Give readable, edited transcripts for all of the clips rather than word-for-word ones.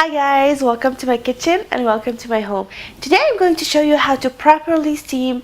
Hi guys, welcome to my kitchen and welcome to my home. Today I'm going to show you how to properly steam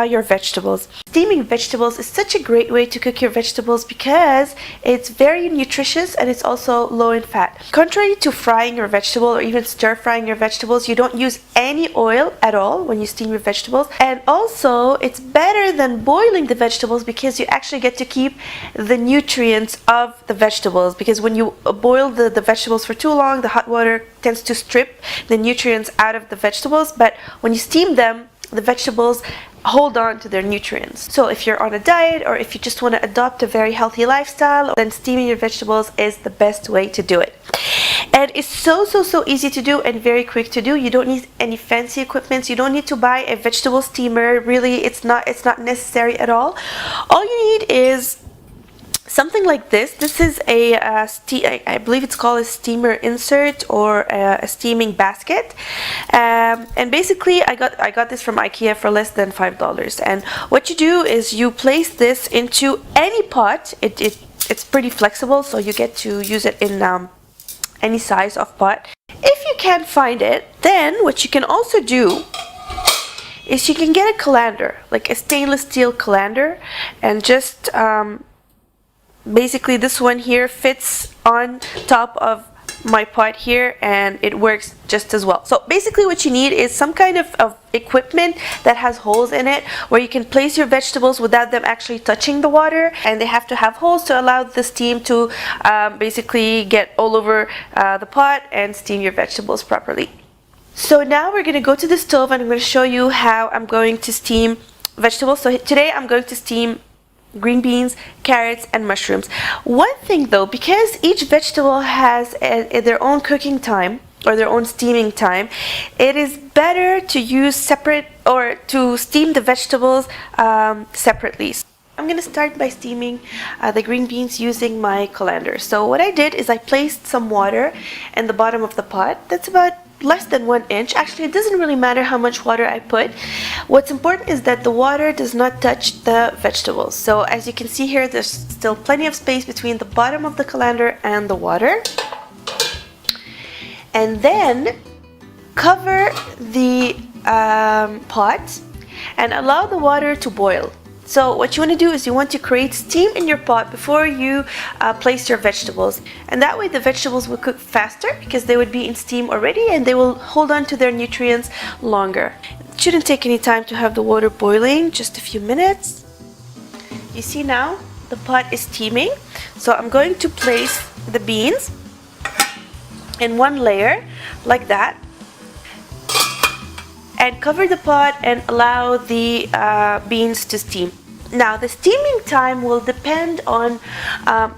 your vegetables. Steaming vegetables is such a great way to cook your vegetables because it's very nutritious and it's also low in fat. Contrary to frying your vegetable or even stir frying your vegetables, you don't use any oil at all when you steam your vegetables. And also it's better than boiling the vegetables because you actually get to keep the nutrients of the vegetables, because when you boil the vegetables for too long, the hot water tends to strip the nutrients out of the vegetables, but when you steam them, the vegetables hold on to their nutrients. So if you're on a diet or if you just want to adopt a very healthy lifestyle, then steaming your vegetables is the best way to do it. And it's so easy to do and very quick to do. You don't need any fancy equipment. You don't need to buy a vegetable steamer. Really, it's not necessary at all. All you need is something like this. This is I believe it's called a steamer insert or a steaming basket, and basically I got this from IKEA for less than $5. And what you do is you place this into any pot. It's pretty flexible, so you get to use it in any size of pot. If you can't find it, then what you can also do is you can get a colander, like a stainless steel colander, and just basically this one here fits on top of my pot here and it works just as well. So basically what you need is some kind of equipment that has holes in it where you can place your vegetables without them actually touching the water, and they have to have holes to allow the steam to basically get all over the pot and steam your vegetables properly. So now we're going to go to the stove and I'm going to show you how I'm going to steam vegetables. So today I'm going to steam green beans, carrots, and mushrooms. One thing though, because each vegetable has their own cooking time or their own steaming time, it is better to use separate or to steam the vegetables separately. I'm going to start by steaming the green beans using my colander. So what I did is I placed some water in the bottom of the pot. That's about less than 1 inch. Actually, it doesn't really matter how much water I put. What's important is that the water does not touch the vegetables. So as you can see here, there's still plenty of space between the bottom of the colander and the water. And then cover the pot and allow the water to boil. So what you want to do is you want to create steam in your pot before you place your vegetables, and that way the vegetables will cook faster because they would be in steam already and they will hold on to their nutrients longer. It shouldn't take any time to have the water boiling, just a few minutes. You see now the pot is steaming, so I'm going to place the beans in one layer like that and cover the pot and allow the beans to steam. Now the steaming time will depend on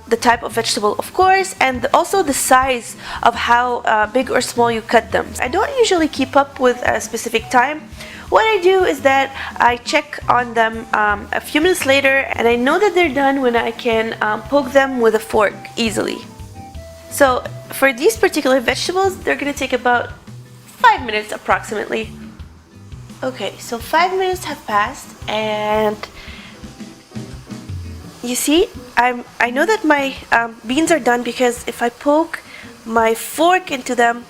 the type of vegetable, of course, and also the size of how big or small you cut them. I don't usually keep up with a specific time. What I do is that I check on them a few minutes later, and I know that they're done when I can poke them with a fork easily. So for these particular vegetables, they're going to take about 5 minutes approximately. Okay, so 5 minutes have passed, and you see, I know that my beans are done because if I poke my fork into them,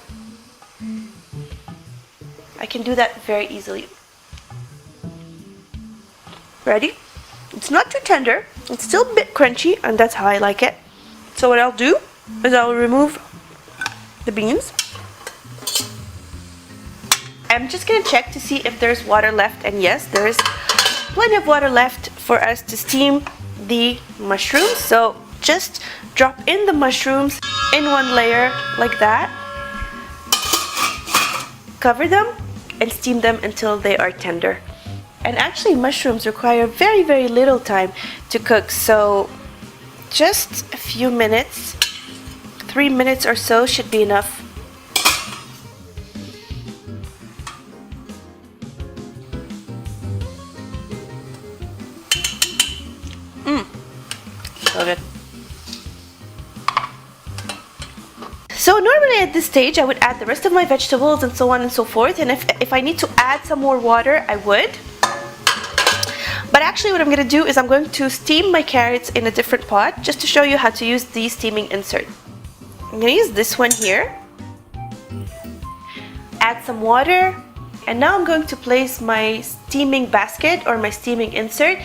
I can do that very easily. Ready? It's not too tender, it's still a bit crunchy, and that's how I like it. So what I'll do is I'll remove the beans. I'm just going to check to see if there's water left, and yes, there is plenty of water left for us to steam the mushrooms. So just drop in the mushrooms in one layer like that, cover them and steam them until they are tender. And actually mushrooms require very little time to cook, so just a few minutes, 3 minutes or so should be enough. So good. So normally at this stage I would add the rest of my vegetables and so on and so forth, and if I need to add some more water I would. But actually what I'm going to do is I'm going to steam my carrots in a different pot just to show you how to use the steaming insert. I'm going to use this one here. add some water, and now I'm going to place my steaming basket or my steaming insert.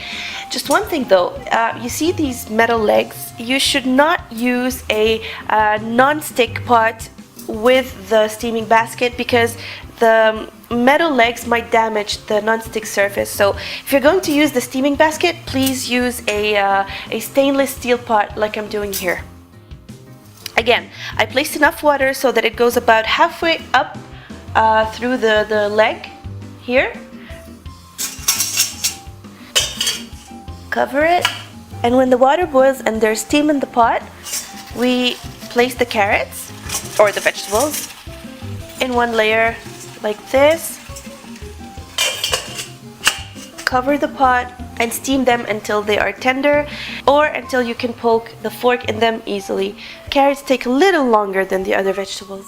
Just one thing though, you see these metal legs? You should not use a non-stick pot with the steaming basket because the metal legs might damage the non-stick surface. So if you're going to use the steaming basket, please use a stainless steel pot like I'm doing here. Again, I placed enough water so that it goes about halfway up through the leg here. Cover it, and when the water boils and there's steam in the pot, we place the carrots or the vegetables in one layer like this. Cover the pot and steam them until they are tender or until you can poke the fork in them easily. Carrots take a little longer than the other vegetables.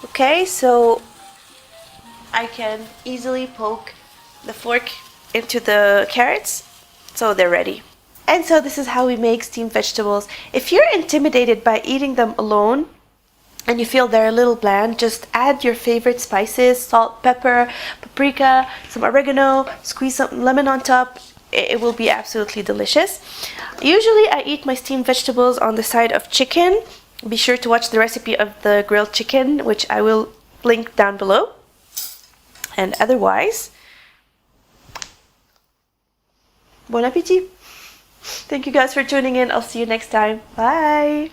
Okay, so I can easily poke the fork into the carrots so they're ready. And so this is how we make steamed vegetables. If you're intimidated by eating them alone and you feel they're a little bland, just add your favorite spices, salt, pepper, paprika, some oregano, squeeze some lemon on top. It will be absolutely delicious. Usually I eat my steamed vegetables on the side of chicken. Be sure to watch the recipe of the grilled chicken, which I will link down below. And otherwise, bon appetit! Thank you guys for tuning in. I'll see you next time. Bye!